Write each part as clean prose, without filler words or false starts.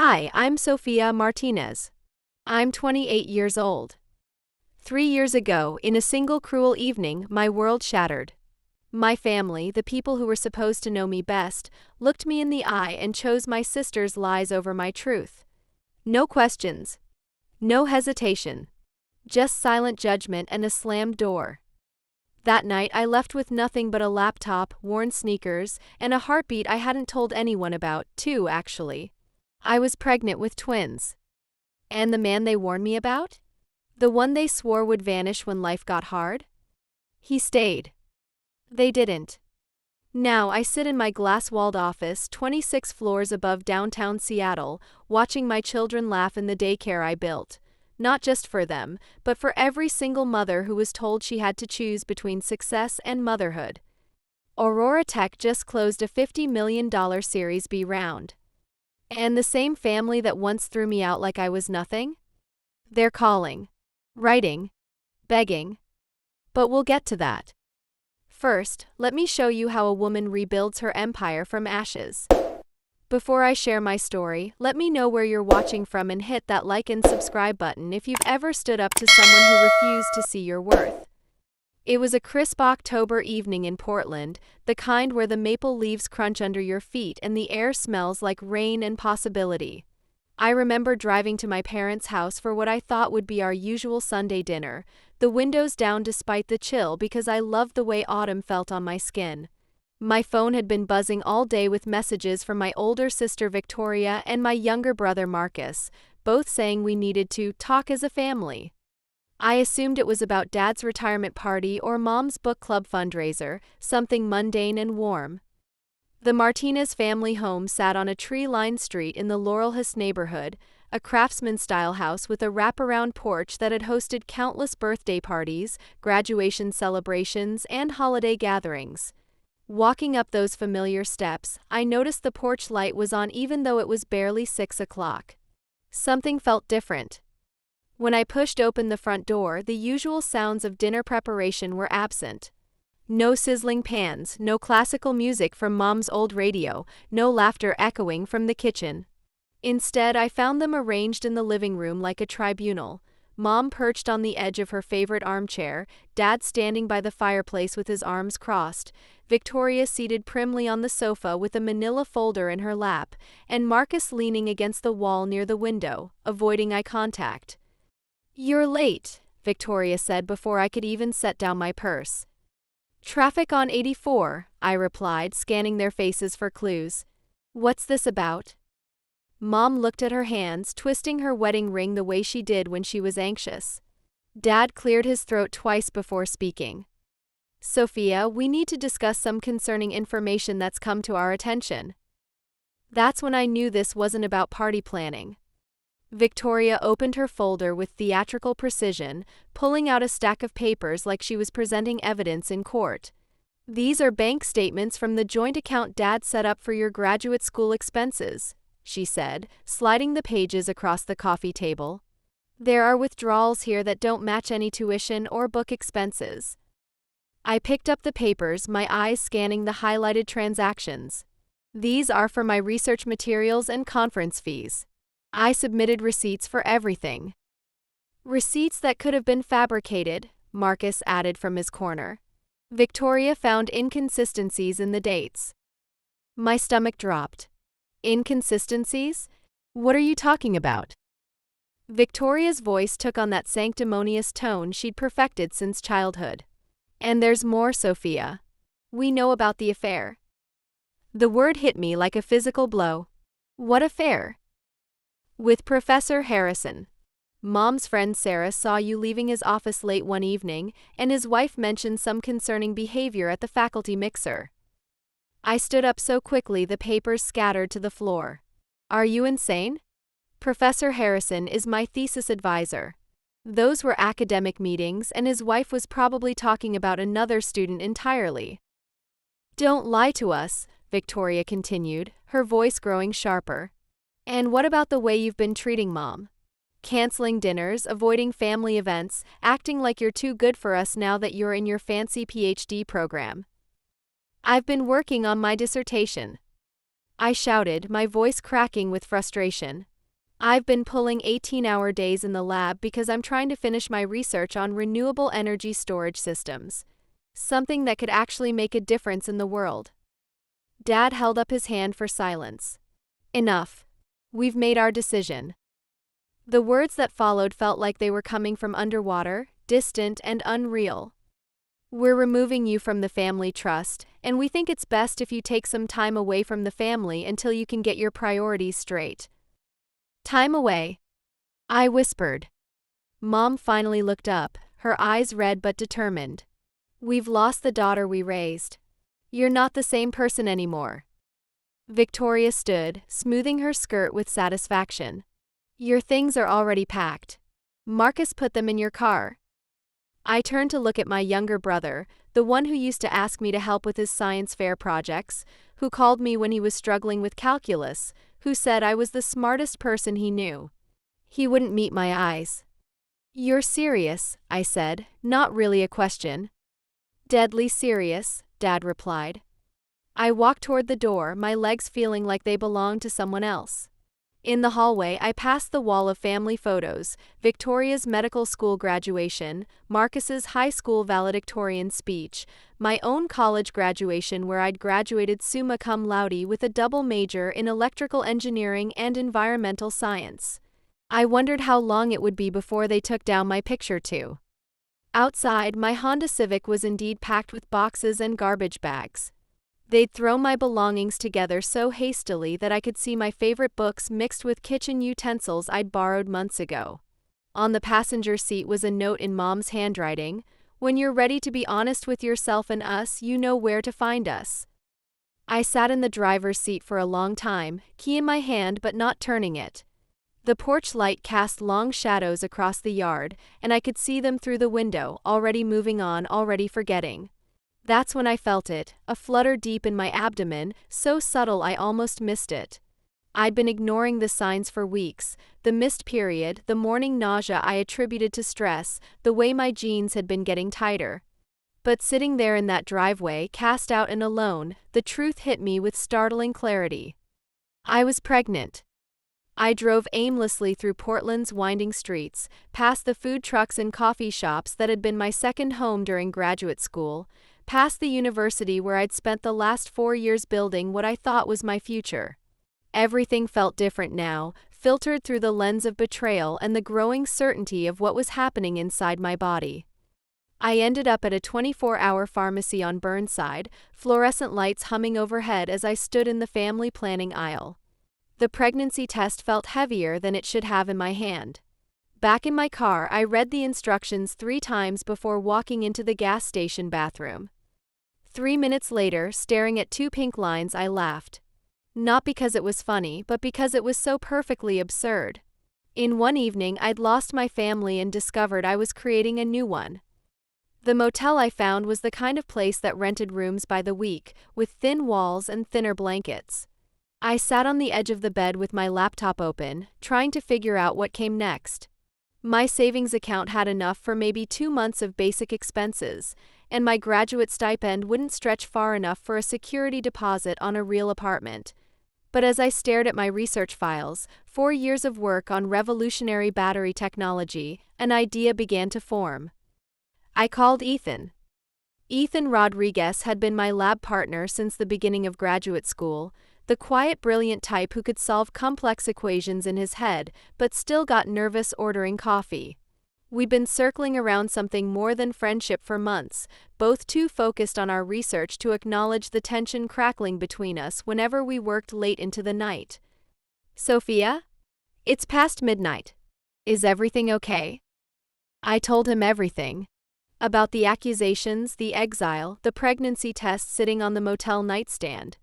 Hi, I'm Sofia Martinez. I'm 28 years old. 3 years ago, in a single cruel evening, my world shattered. My family, the people who were supposed to know me best, looked me in the eye and chose my sister's lies over my truth. No questions. No hesitation. Just silent judgment and a slammed door. That night, I left with nothing but a laptop, worn sneakers, and a heartbeat I hadn't told anyone about, two actually. I was pregnant with twins. And the man they warned me about? The one they swore would vanish when life got hard? He stayed. They didn't. Now I sit in my glass-walled office 26 floors above downtown Seattle, watching my children laugh in the daycare I built. Not just for them, but for every single mother who was told she had to choose between success and motherhood. Aurora Tech just closed a $50 million Series B round. And the same family that once threw me out like I was nothing? They're calling, writing, begging. But we'll get to that. First, let me show you how a woman rebuilds her empire from ashes. Before I share my story, let me know where you're watching from and hit that like and subscribe button if you've ever stood up to someone who refused to see your worth. It was a crisp October evening in Portland, the kind where the maple leaves crunch under your feet and the air smells like rain and possibility. I remember driving to my parents' house for what I thought would be our usual Sunday dinner, the windows down despite the chill because I loved the way autumn felt on my skin. My phone had been buzzing all day with messages from my older sister Victoria and my younger brother Marcus, both saying we needed to talk as a family. I assumed it was about Dad's retirement party or Mom's book club fundraiser, something mundane and warm. The Martinez family home sat on a tree-lined street in the Laurel Hills neighborhood, a craftsman-style house with a wraparound porch that had hosted countless birthday parties, graduation celebrations, and holiday gatherings. Walking up those familiar steps, I noticed the porch light was on even though it was barely 6 o'clock. Something felt different. When I pushed open the front door, the usual sounds of dinner preparation were absent. No sizzling pans, no classical music from Mom's old radio, no laughter echoing from the kitchen. Instead, I found them arranged in the living room like a tribunal. Mom perched on the edge of her favorite armchair, Dad standing by the fireplace with his arms crossed, Victoria seated primly on the sofa with a manila folder in her lap, and Marcus leaning against the wall near the window, avoiding eye contact. "You're late," Victoria said before I could even set down my purse. "Traffic on 84, I replied, scanning their faces for clues. "What's this about?" Mom looked at her hands, twisting her wedding ring the way she did when she was anxious. Dad cleared his throat twice before speaking. "Sophia, we need to discuss some concerning information that's come to our attention." That's when I knew this wasn't about party planning. Victoria opened her folder with theatrical precision, pulling out a stack of papers like she was presenting evidence in court. "These are bank statements from the joint account Dad set up for your graduate school expenses," she said, sliding the pages across the coffee table. "There are withdrawals here that don't match any tuition or book expenses." I picked up the papers, my eyes scanning the highlighted transactions. "These are for my research materials and conference fees." I submitted receipts for everything. "Receipts that could have been fabricated," Marcus added from his corner. Victoria found inconsistencies in the dates. My stomach dropped. "Inconsistencies? What are you talking about?" Victoria's voice took on that sanctimonious tone she'd perfected since childhood. "And there's more, Sophia. We know about the affair." The word hit me like a physical blow. "What affair?" "With Professor Harrison. Mom's friend Sarah saw you leaving his office late one evening, and his wife mentioned some concerning behavior at the faculty mixer." I stood up so quickly the papers scattered to the floor. "Are you insane? Professor Harrison is my thesis advisor. Those were academic meetings, and his wife was probably talking about another student entirely." "Don't lie to us," Victoria continued, her voice growing sharper. "And what about the way you've been treating Mom? Canceling dinners, avoiding family events, acting like you're too good for us now that you're in your fancy PhD program." "I've been working on my dissertation." I shouted, my voice cracking with frustration. I've been pulling 18-hour days in the lab because I'm trying to finish my research on renewable energy storage systems. Something that could actually make a difference in the world. Dad held up his hand for silence. Enough. We've made our decision. The words that followed felt like they were coming from underwater, distant and unreal. We're removing you from the family trust, and we think it's best if you take some time away from the family until you can get your priorities straight. Time away. I whispered. Mom finally looked up, her eyes red but determined. We've lost the daughter we raised. You're not the same person anymore. Victoria stood, smoothing her skirt with satisfaction. Your things are already packed. Marcus put them in your car. I turned to look at my younger brother, the one who used to ask me to help with his science fair projects, who called me when he was struggling with calculus, who said I was the smartest person he knew. He wouldn't meet my eyes. You're serious, I said, not really a question. Deadly serious, Dad replied. I walked toward the door, my legs feeling like they belonged to someone else. In the hallway, I passed the wall of family photos, Victoria's medical school graduation, Marcus's high school valedictorian speech, my own college graduation where I'd graduated summa cum laude with a double major in electrical engineering and environmental science. I wondered how long it would be before they took down my picture too. Outside, my Honda Civic was indeed packed with boxes and garbage bags. They'd thrown my belongings together so hastily that I could see my favorite books mixed with kitchen utensils I'd borrowed months ago. On the passenger seat was a note in Mom's handwriting, "When you're ready to be honest with yourself and us, you know where to find us." I sat in the driver's seat for a long time, key in my hand but not turning it. The porch light cast long shadows across the yard, and I could see them through the window, already moving on, already forgetting. That's when I felt it, a flutter deep in my abdomen, so subtle I almost missed it. I'd been ignoring the signs for weeks, the missed period, the morning nausea I attributed to stress, the way my jeans had been getting tighter. But sitting there in that driveway, cast out and alone, the truth hit me with startling clarity. I was pregnant. I drove aimlessly through Portland's winding streets, past the food trucks and coffee shops that had been my second home during graduate school, past the university where I'd spent the last 4 years building what I thought was my future. Everything felt different now, filtered through the lens of betrayal and the growing certainty of what was happening inside my body. I ended up at a 24-hour pharmacy on Burnside, fluorescent lights humming overhead as I stood in the family planning aisle. The pregnancy test felt heavier than it should have in my hand. Back in my car, I read the instructions 3 times before walking into the gas station bathroom. 3 minutes later, staring at 2 pink lines, I laughed. Not because it was funny, but because it was so perfectly absurd. In one evening, I'd lost my family and discovered I was creating a new one. The motel I found was the kind of place that rented rooms by the week, with thin walls and thinner blankets. I sat on the edge of the bed with my laptop open, trying to figure out what came next. My savings account had enough for maybe 2 months of basic expenses, and my graduate stipend wouldn't stretch far enough for a security deposit on a real apartment. But as I stared at my research files, 4 years of work on revolutionary battery technology, an idea began to form. I called Ethan. Ethan Rodriguez had been my lab partner since the beginning of graduate school, the quiet, brilliant type who could solve complex equations in his head, but still got nervous ordering coffee. We'd been circling around something more than friendship for months, both too focused on our research to acknowledge the tension crackling between us whenever we worked late into the night. "Sophia? It's past midnight. Is everything okay?" I told him everything. About the accusations, the exile, the pregnancy test sitting on the motel nightstand.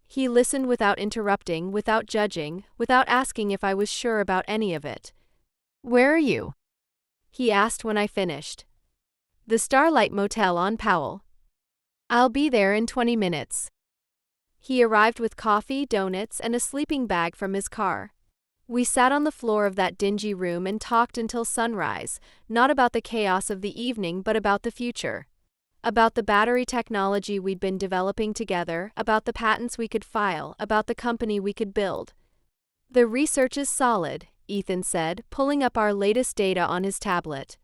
He listened without interrupting, without judging, without asking if I was sure about any of it. "Where are you?" he asked when I finished. "The Starlight Motel on Powell." "I'll be there in 20 minutes. He arrived with coffee, donuts, and a sleeping bag from his car. We sat on the floor of that dingy room and talked until sunrise, not about the chaos of the evening but about the future. About the battery technology we'd been developing together, about the patents we could file, about the company we could build. The research is solid, Ethan said, pulling up our latest data on his tablet.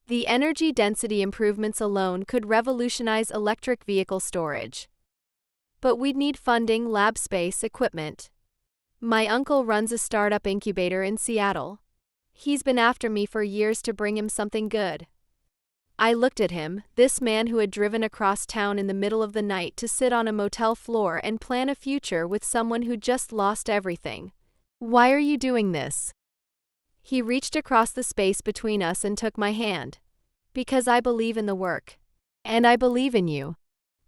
The energy density improvements alone could revolutionize electric vehicle storage. But we'd need funding, lab space, equipment. My uncle runs a startup incubator in Seattle. He's been after me for years to bring him something good. I looked at him, this man who had driven across town in the middle of the night to sit on a motel floor and plan a future with someone who'd just lost everything. Why are you doing this? He reached across the space between us and took my hand. Because I believe in the work. And I believe in you.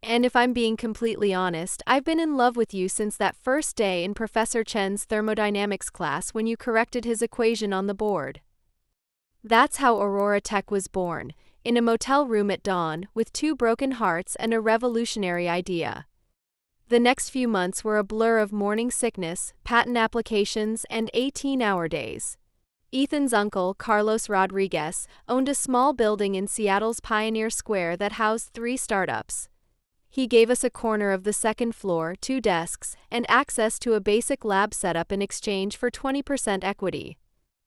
And if I'm being completely honest, I've been in love with you since that first day in Professor Chen's thermodynamics class when you corrected his equation on the board. That's how Aurora Tech was born, in a motel room at dawn, with 2 broken hearts and a revolutionary idea. The next few months were a blur of morning sickness, patent applications, and 18-hour days. Ethan's uncle, Carlos Rodriguez, owned a small building in Seattle's Pioneer Square that housed 3 startups. He gave us a corner of the second floor, 2 desks, and access to a basic lab setup in exchange for 20% equity.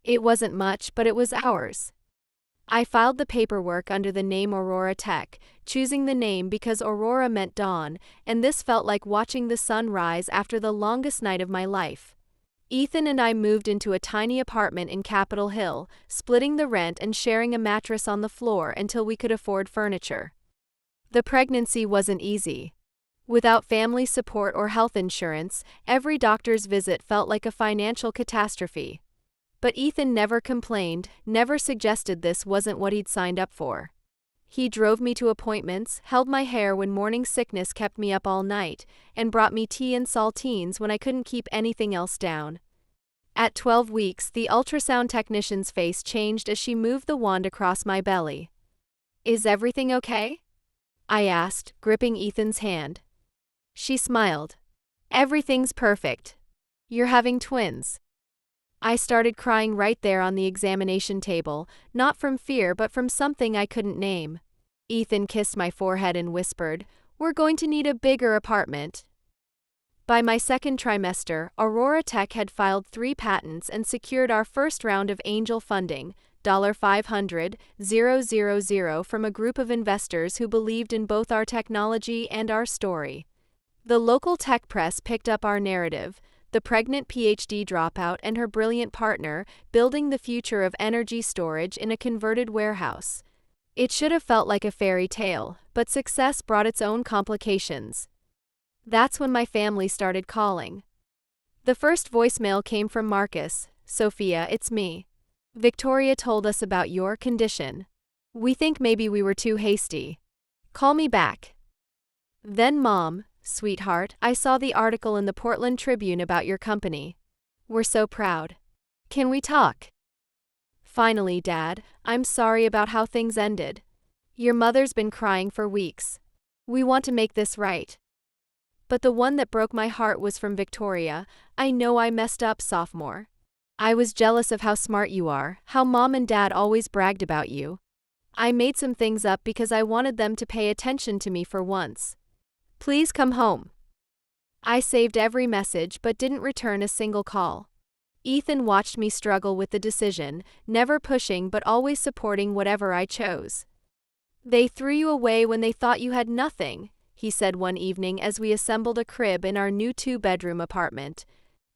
It wasn't much, but it was ours. I filed the paperwork under the name Aurora Tech, choosing the name because Aurora meant dawn, and this felt like watching the sun rise after the longest night of my life. Ethan and I moved into a tiny apartment in Capitol Hill, splitting the rent and sharing a mattress on the floor until we could afford furniture. The pregnancy wasn't easy. Without family support or health insurance, every doctor's visit felt like a financial catastrophe. But Ethan never complained, never suggested this wasn't what he'd signed up for. He drove me to appointments, held my hair when morning sickness kept me up all night, and brought me tea and saltines when I couldn't keep anything else down. At 12 weeks, the ultrasound technician's face changed as she moved the wand across my belly. "Is everything okay?" I asked, gripping Ethan's hand. She smiled. "Everything's perfect. You're having twins." I started crying right there on the examination table, not from fear but from something I couldn't name. Ethan kissed my forehead and whispered, "We're going to need a bigger apartment." By my second trimester, Aurora Tech had filed 3 patents and secured our first round of angel funding, $500,000 from a group of investors who believed in both our technology and our story. The local tech press picked up our narrative, the pregnant PhD dropout and her brilliant partner building the future of energy storage in a converted warehouse. It should have felt like a fairy tale, but success brought its own complications. That's when my family started calling. The first voicemail came from Marcus. "Sophia, it's me. Victoria told us about your condition. We think maybe we were too hasty. Call me back." Then Mom, "Sweetheart, I saw the article in the Portland Tribune about your company. We're so proud. Can we talk?" "Finally, Dad, I'm sorry about how things ended. Your mother's been crying for weeks. We want to make this right." But the one that broke my heart was from Victoria. "I know I messed up, sophomore. I was jealous of how smart you are, how Mom and Dad always bragged about you. I made some things up because I wanted them to pay attention to me for once. Please come home." I saved every message but didn't return a single call. Ethan watched me struggle with the decision, never pushing but always supporting whatever I chose. "They threw you away when they thought you had nothing," he said one evening as we assembled a crib in our new 2-bedroom apartment.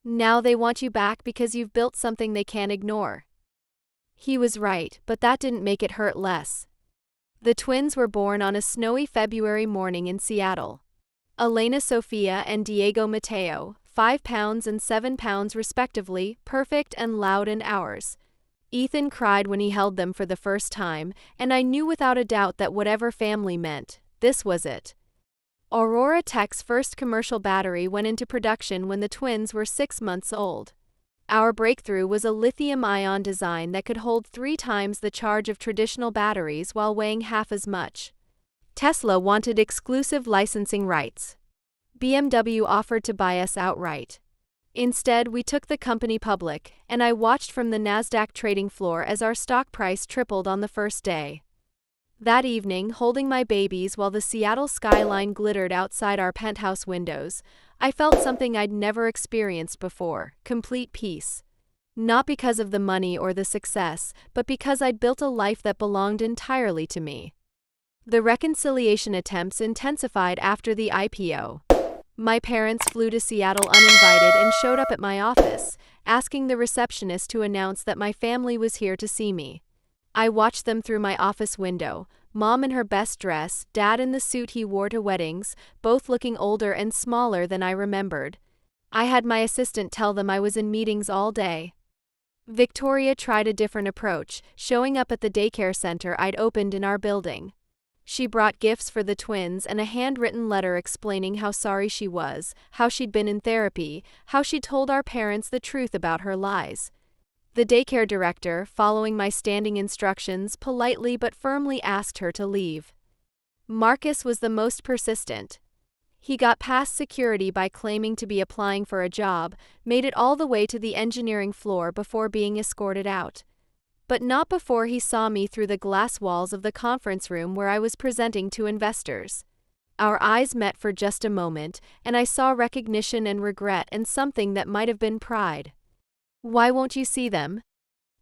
"Now they want you back because you've built something they can't ignore." He was right, but that didn't make it hurt less. The twins were born on a snowy February morning in Seattle. Elena Sofia and Diego Mateo, 5 pounds and 7 pounds respectively, perfect and loud and ours. Ethan cried when he held them for the first time, and I knew without a doubt that whatever family meant, this was it. Aurora Tech's first commercial battery went into production when the twins were 6 months old. Our breakthrough was a lithium-ion design that could hold 3 times the charge of traditional batteries while weighing half as much. Tesla wanted exclusive licensing rights. BMW offered to buy us outright. Instead, we took the company public, and I watched from the NASDAQ trading floor as our stock price tripled on the first day. That evening, holding my babies while the Seattle skyline glittered outside our penthouse windows, I felt something I'd never experienced before: complete peace. Not because of the money or the success, but because I'd built a life that belonged entirely to me. The reconciliation attempts intensified after the IPO. My parents flew to Seattle uninvited and showed up at my office, asking the receptionist to announce that my family was here to see me. I watched them through my office window, Mom in her best dress, Dad in the suit he wore to weddings, both looking older and smaller than I remembered. I had my assistant tell them I was in meetings all day. Victoria tried a different approach, showing up at the daycare center I'd opened in our building. She brought gifts for the twins and a handwritten letter explaining how sorry she was, how she'd been in therapy, how she'd told our parents the truth about her lies. The daycare director, following my standing instructions, politely but firmly asked her to leave. Marcus was the most persistent. He got past security by claiming to be applying for a job, made it all the way to the engineering floor before being escorted out. But not before he saw me through the glass walls of the conference room where I was presenting to investors. Our eyes met for just a moment, and I saw recognition and regret and something that might have been pride. "Why won't you see them?"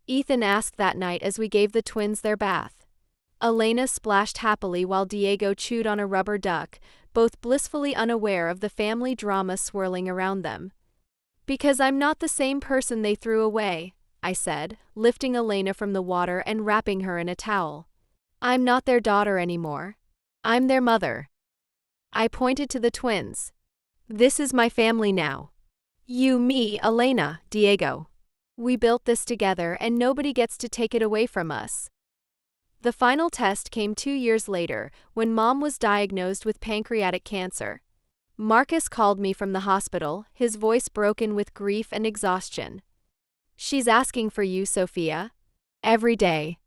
Ethan asked that night as we gave the twins their bath. Elena splashed happily while Diego chewed on a rubber duck, both blissfully unaware of the family drama swirling around them. "Because I'm not the same person they threw away," I said, lifting Elena from the water and wrapping her in a towel. "I'm not their daughter anymore. I'm their mother." I pointed to the twins. "This is my family now. You, me, Elena, Diego. We built this together and nobody gets to take it away from us." The final test came 2 years later, when Mom was diagnosed with pancreatic cancer. Marcus called me from the hospital, his voice broken with grief and exhaustion. "She's asking for you, Sophia. Every day.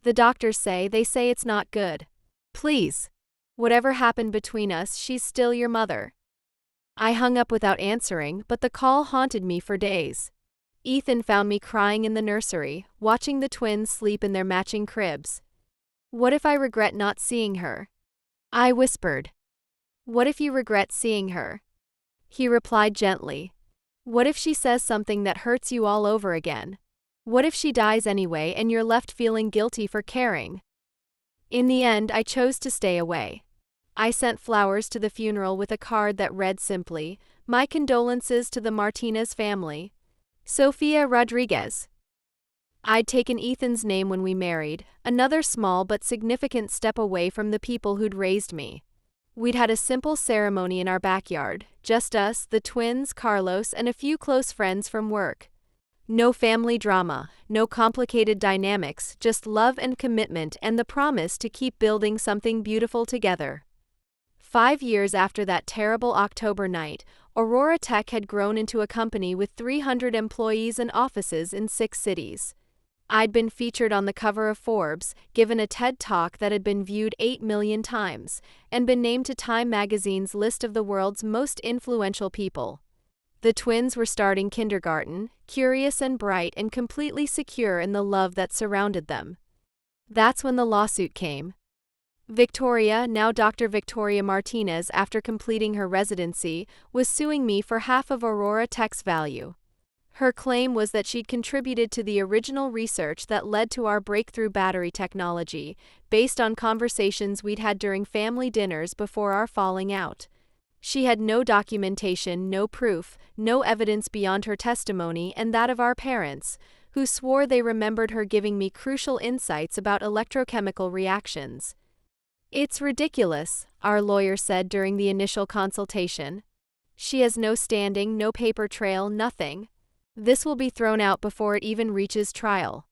The doctors say it's not good. Please. Whatever happened between us, she's still your mother." I hung up without answering, but the call haunted me for days. Ethan found me crying in the nursery, watching the twins sleep in their matching cribs. "What if I regret not seeing her?" I whispered. "What if you regret seeing her?" He replied gently. "What if she says something that hurts you all over again? What if she dies anyway and you're left feeling guilty for caring?" In the end, I chose to stay away. I sent flowers to the funeral with a card that read simply, "My condolences to the Martinez family. Sofia Rodriguez." I'd taken Ethan's name when we married, another small but significant step away from the people who'd raised me. We'd had a simple ceremony in our backyard, just us, the twins, Carlos, and a few close friends from work. No family drama, no complicated dynamics, just love and commitment and the promise to keep building something beautiful together. 5 years after that terrible October night, Aurora Tech had grown into a company with 300 employees and offices in 6 cities. I'd been featured on the cover of Forbes, given a TED Talk that had been viewed 8 million times, and been named to Time magazine's list of the world's most influential people. The twins were starting kindergarten, curious and bright and completely secure in the love that surrounded them. That's when the lawsuit came. Victoria, now Dr. Victoria Martinez, after completing her residency, was suing me for half of Aurora Tech's value. Her claim was that she'd contributed to the original research that led to our breakthrough battery technology, based on conversations we'd had during family dinners before our falling out. She had no documentation, no proof, no evidence beyond her testimony and that of our parents, who swore they remembered her giving me crucial insights about electrochemical reactions. "It's ridiculous," our lawyer said during the initial consultation. "She has no standing, no paper trail, nothing. This will be thrown out before it even reaches trial."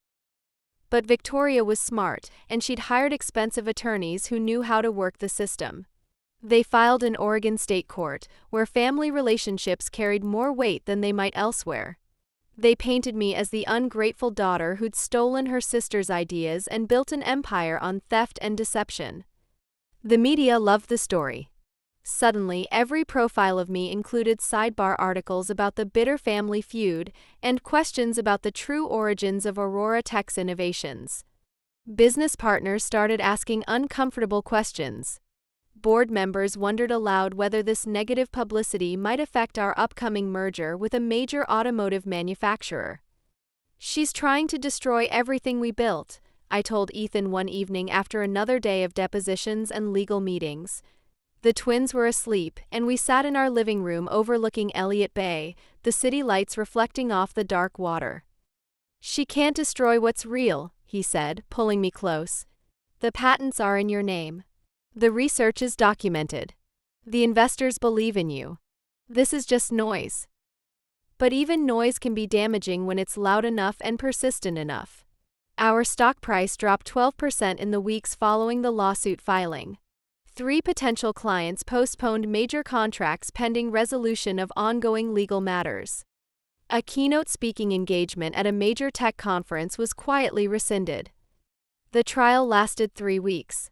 But Victoria was smart, and she'd hired expensive attorneys who knew how to work the system. They filed in Oregon State Court, where family relationships carried more weight than they might elsewhere. They painted me as the ungrateful daughter who'd stolen her sister's ideas and built an empire on theft and deception. The media loved the story. Suddenly, every profile of me included sidebar articles about the bitter family feud and questions about the true origins of Aurora Tech's innovations. Business partners started asking uncomfortable questions. Board members wondered aloud whether this negative publicity might affect our upcoming merger with a major automotive manufacturer. "She's trying to destroy everything we built," I told Ethan one evening after another day of depositions and legal meetings. The twins were asleep, and we sat in our living room overlooking Elliott Bay, the city lights reflecting off the dark water. "She can't destroy what's real," he said, pulling me close. "The patents are in your name. The research is documented. The investors believe in you. This is just noise." But even noise can be damaging when it's loud enough and persistent enough. Our stock price dropped 12% in the weeks following the lawsuit filing. 3 potential clients postponed major contracts pending resolution of ongoing legal matters. A keynote speaking engagement at a major tech conference was quietly rescinded. The trial lasted 3 weeks.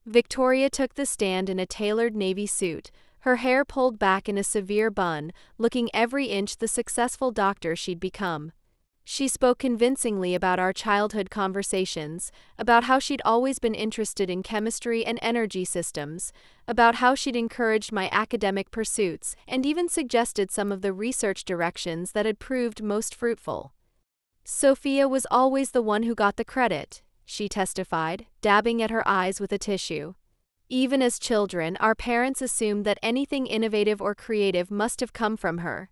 Victoria took the stand in a tailored navy suit, her hair pulled back in a severe bun, looking every inch the successful doctor she'd become. She spoke convincingly about our childhood conversations, about how she'd always been interested in chemistry and energy systems, about how she'd encouraged my academic pursuits, and even suggested some of the research directions that had proved most fruitful. "Sophia was always the one who got the credit," she testified, dabbing at her eyes with a tissue. "Even as children, our parents assumed that anything innovative or creative must have come from her.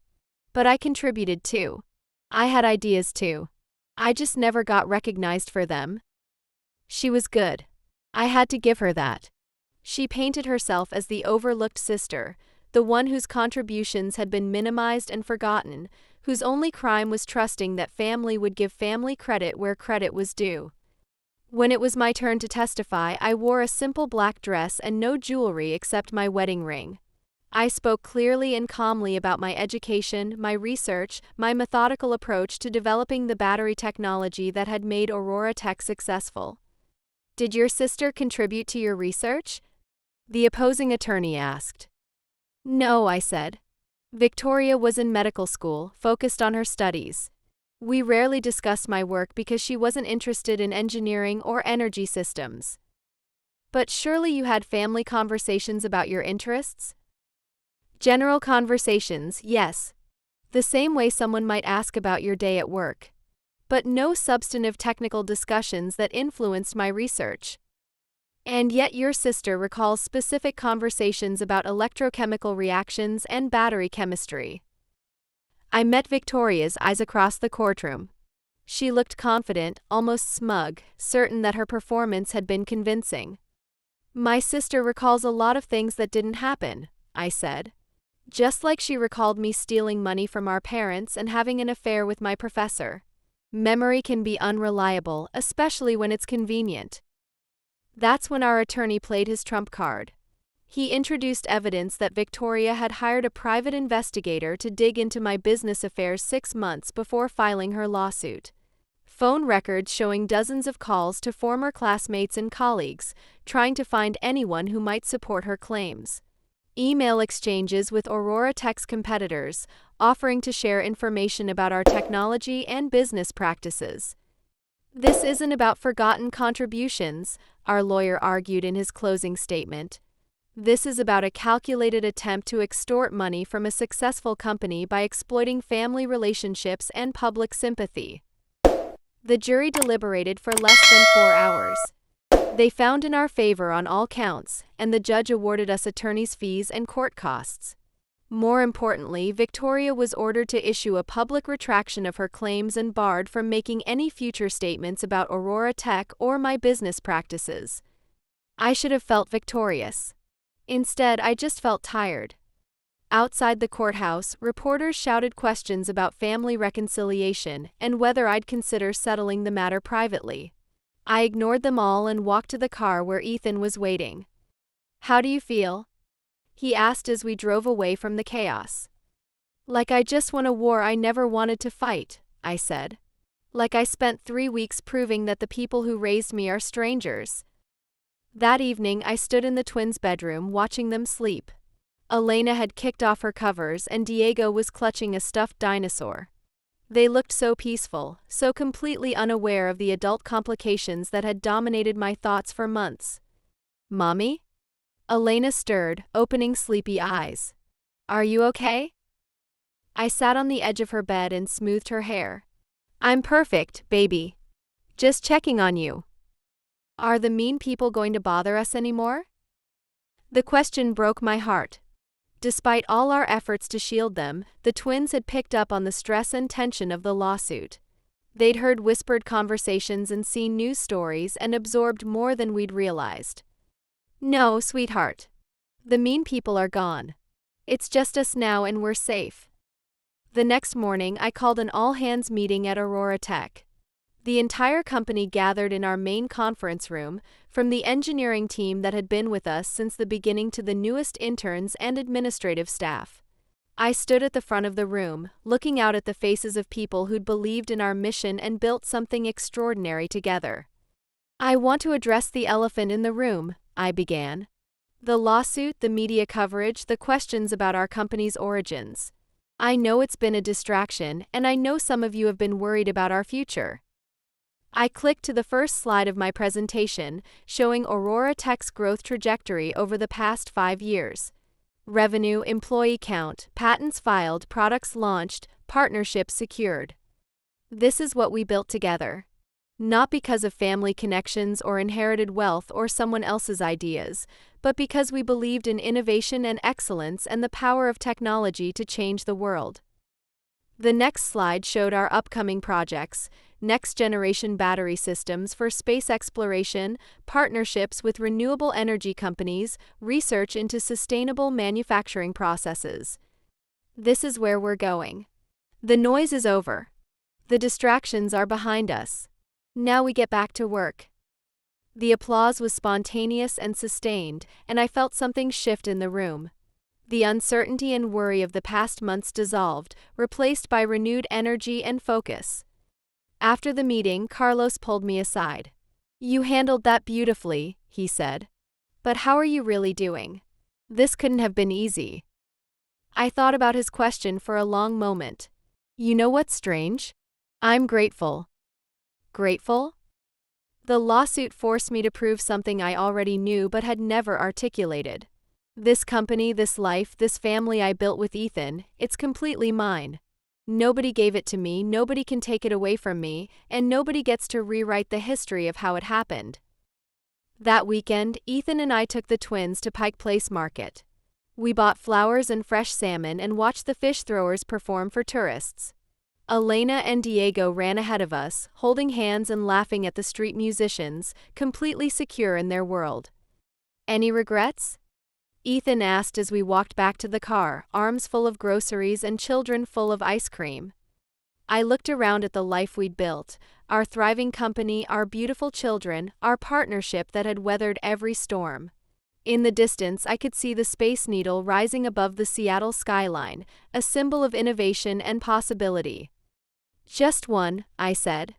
But I contributed too. I had ideas too. I just never got recognized for them. She was good. I had to give her that." She painted herself as the overlooked sister, the one whose contributions had been minimized and forgotten, whose only crime was trusting that family would give family credit where credit was due. When it was my turn to testify, I wore a simple black dress and no jewelry except my wedding ring. I spoke clearly and calmly about my education, my research, my methodical approach to developing the battery technology that had made Aurora Tech successful. "Did your sister contribute to your research?" the opposing attorney asked. "No," I said. "Victoria was in medical school, focused on her studies. We rarely discussed my work because she wasn't interested in engineering or energy systems." "But surely you had family conversations about your interests?" "General conversations, yes. The same way someone might ask about your day at work. But no substantive technical discussions that influenced my research." "And yet your sister recalls specific conversations about electrochemical reactions and battery chemistry." I met Victoria's eyes across the courtroom. She looked confident, almost smug, certain that her performance had been convincing. "My sister recalls a lot of things that didn't happen," I said. "Just like she recalled me stealing money from our parents and having an affair with my professor. Memory can be unreliable, especially when it's convenient." That's when our attorney played his trump card. He introduced evidence that Victoria had hired a private investigator to dig into my business affairs 6 months before filing her lawsuit. Phone records showing dozens of calls to former classmates and colleagues, trying to find anyone who might support her claims. Email exchanges with Aurora Tech's competitors, offering to share information about our technology and business practices. "This isn't about forgotten contributions," our lawyer argued in his closing statement. "This is about a calculated attempt to extort money from a successful company by exploiting family relationships and public sympathy." The jury deliberated for less than 4 hours. They found in our favor on all counts, and the judge awarded us attorney's fees and court costs. More importantly, Victoria was ordered to issue a public retraction of her claims and barred from making any future statements about Aurora Tech or my business practices. I should have felt victorious. Instead, I just felt tired. Outside the courthouse, reporters shouted questions about family reconciliation and whether I'd consider settling the matter privately. I ignored them all and walked to the car where Ethan was waiting. "How do you feel?" he asked as we drove away from the chaos. "Like I just won a war I never wanted to fight," I said. "Like I spent 3 weeks proving that the people who raised me are strangers." That evening, I stood in the twins' bedroom watching them sleep. Elena had kicked off her covers and Diego was clutching a stuffed dinosaur. They looked so peaceful, so completely unaware of the adult complications that had dominated my thoughts for months. Mommy? Elena stirred, opening sleepy eyes. Are you okay? I sat on the edge of her bed and smoothed her hair. I'm perfect, baby. Just checking on you. Are the mean people going to bother us anymore? The question broke my heart. Despite all our efforts to shield them, the twins had picked up on the stress and tension of the lawsuit. They'd heard whispered conversations and seen news stories and absorbed more than we'd realized. No, sweetheart. The mean people are gone. It's just us now and we're safe. The next morning, I called an all-hands meeting at Aurora Tech. The entire company gathered in our main conference room, from the engineering team that had been with us since the beginning to the newest interns and administrative staff. I stood at the front of the room, looking out at the faces of people who'd believed in our mission and built something extraordinary together. I want to address the elephant in the room, I began. The lawsuit, the media coverage, the questions about our company's origins. I know it's been a distraction, and I know some of you have been worried about our future. I clicked to the first slide of my presentation, showing Aurora Tech's growth trajectory over the past 5 years. Revenue, employee count, patents filed, products launched, partnerships secured. This is what we built together. Not because of family connections or inherited wealth or someone else's ideas, but because we believed in innovation and excellence and the power of technology to change the world. The next slide showed our upcoming projects: next-generation battery systems for space exploration, partnerships with renewable energy companies, research into sustainable manufacturing processes. This is where we're going. The noise is over. The distractions are behind us. Now we get back to work. The applause was spontaneous and sustained, and I felt something shift in the room. The uncertainty and worry of the past months dissolved, replaced by renewed energy and focus. After the meeting, Carlos pulled me aside. You handled that beautifully, he said. But how are you really doing? This couldn't have been easy. I thought about his question for a long moment. You know what's strange? I'm grateful. Grateful? The lawsuit forced me to prove something I already knew but had never articulated. This company, this life, this family I built with Ethan, it's completely mine. Nobody gave it to me, nobody can take it away from me, and nobody gets to rewrite the history of how it happened. That weekend, Ethan and I took the twins to Pike Place Market. We bought flowers and fresh salmon and watched the fish throwers perform for tourists. Elena and Diego ran ahead of us, holding hands and laughing at the street musicians, completely secure in their world. Any regrets? Ethan asked as we walked back to the car, arms full of groceries and children full of ice cream. I looked around at the life we'd built, our thriving company, our beautiful children, our partnership that had weathered every storm. In the distance, I could see the Space Needle rising above the Seattle skyline, a symbol of innovation and possibility. Just one, I said.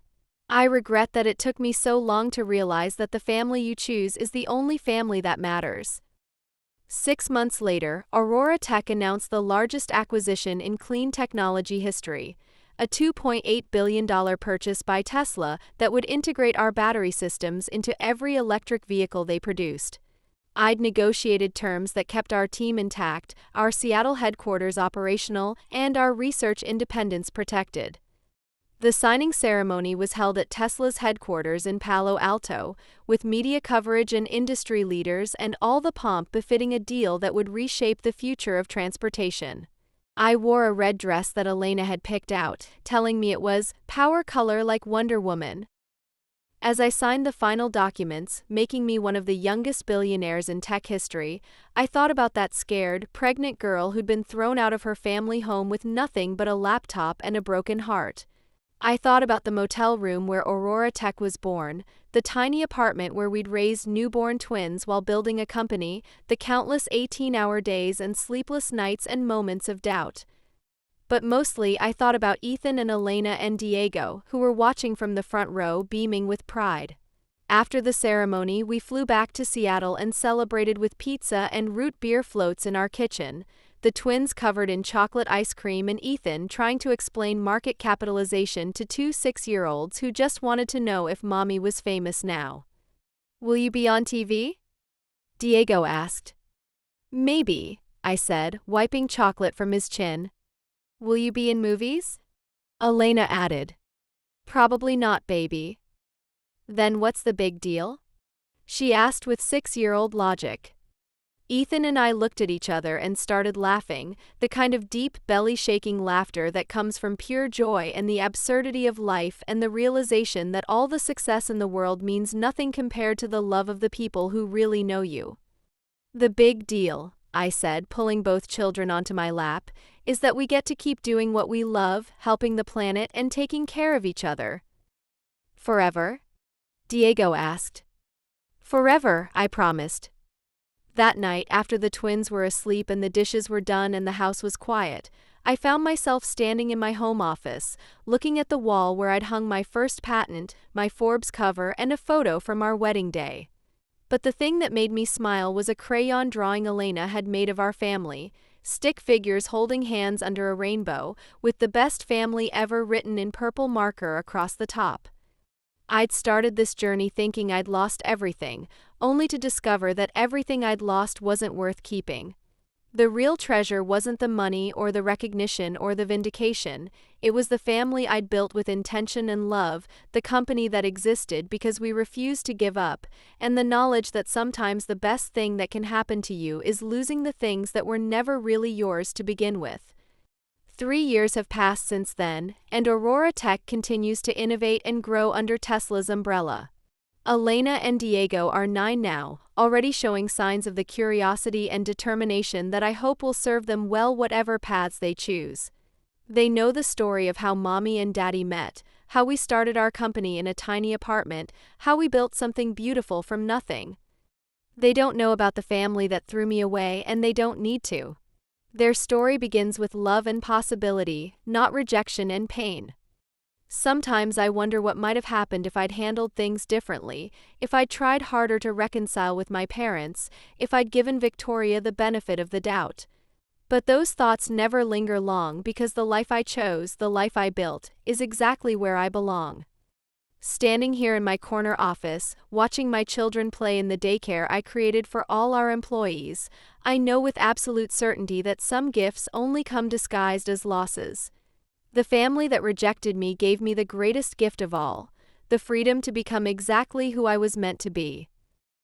I regret that it took me so long to realize that the family you choose is the only family that matters. 6 months later, Aurora Tech announced the largest acquisition in clean technology history, a $2.8 billion purchase by Tesla that would integrate our battery systems into every electric vehicle they produced. I'd negotiated terms that kept our team intact, our Seattle headquarters operational, and our research independence protected. The signing ceremony was held at Tesla's headquarters in Palo Alto, with media coverage and industry leaders and all the pomp befitting a deal that would reshape the future of transportation. I wore a red dress that Elena had picked out, telling me it was power color like Wonder Woman. As I signed the final documents, making me one of the youngest billionaires in tech history, I thought about that scared, pregnant girl who'd been thrown out of her family home with nothing but a laptop and a broken heart. I thought about the motel room where Aurora Tech was born, the tiny apartment where we'd raised newborn twins while building a company, the countless 18-hour days and sleepless nights and moments of doubt. But mostly I thought about Ethan and Elena and Diego, who were watching from the front row, beaming with pride. After the ceremony, we flew back to Seattle and celebrated with pizza and root beer floats in our kitchen, the twins covered in chocolate ice cream and Ethan trying to explain market capitalization to two 6-year-olds who just wanted to know if mommy was famous now. "Will you be on TV?" Diego asked. "Maybe," I said, wiping chocolate from his chin. "Will you be in movies?" Elena added. "Probably not, baby." "Then what's the big deal?" she asked with 6-year-old logic. Ethan and I looked at each other and started laughing, the kind of deep, belly-shaking laughter that comes from pure joy and the absurdity of life and the realization that all the success in the world means nothing compared to the love of the people who really know you. "The big deal," I said, pulling both children onto my lap, "is that we get to keep doing what we love, helping the planet and taking care of each other." "Forever?" Diego asked. "Forever," I promised. That night, after the twins were asleep and the dishes were done and the house was quiet, I found myself standing in my home office, looking at the wall where I'd hung my first patent, my Forbes cover, and a photo from our wedding day. But the thing that made me smile was a crayon drawing Elena had made of our family, stick figures holding hands under a rainbow, with the best family ever written in purple marker across the top. I'd started this journey thinking I'd lost everything, only to discover that everything I'd lost wasn't worth keeping. The real treasure wasn't the money or the recognition or the vindication, it was the family I'd built with intention and love, the company that existed because we refused to give up, and the knowledge that sometimes the best thing that can happen to you is losing the things that were never really yours to begin with. 3 years have passed since then, and Aurora Tech continues to innovate and grow under Tesla's umbrella. Elena and Diego are 9 now, already showing signs of the curiosity and determination that I hope will serve them well whatever paths they choose. They know the story of how Mommy and Daddy met, how we started our company in a tiny apartment, how we built something beautiful from nothing. They don't know about the family that threw me away, and they don't need to. Their story begins with love and possibility, not rejection and pain. Sometimes I wonder what might have happened if I'd handled things differently, if I'd tried harder to reconcile with my parents, if I'd given Victoria the benefit of the doubt. But those thoughts never linger long because the life I chose, the life I built, is exactly where I belong. Standing here in my corner office, watching my children play in the daycare I created for all our employees, I know with absolute certainty that some gifts only come disguised as losses. The family that rejected me gave me the greatest gift of all, the freedom to become exactly who I was meant to be.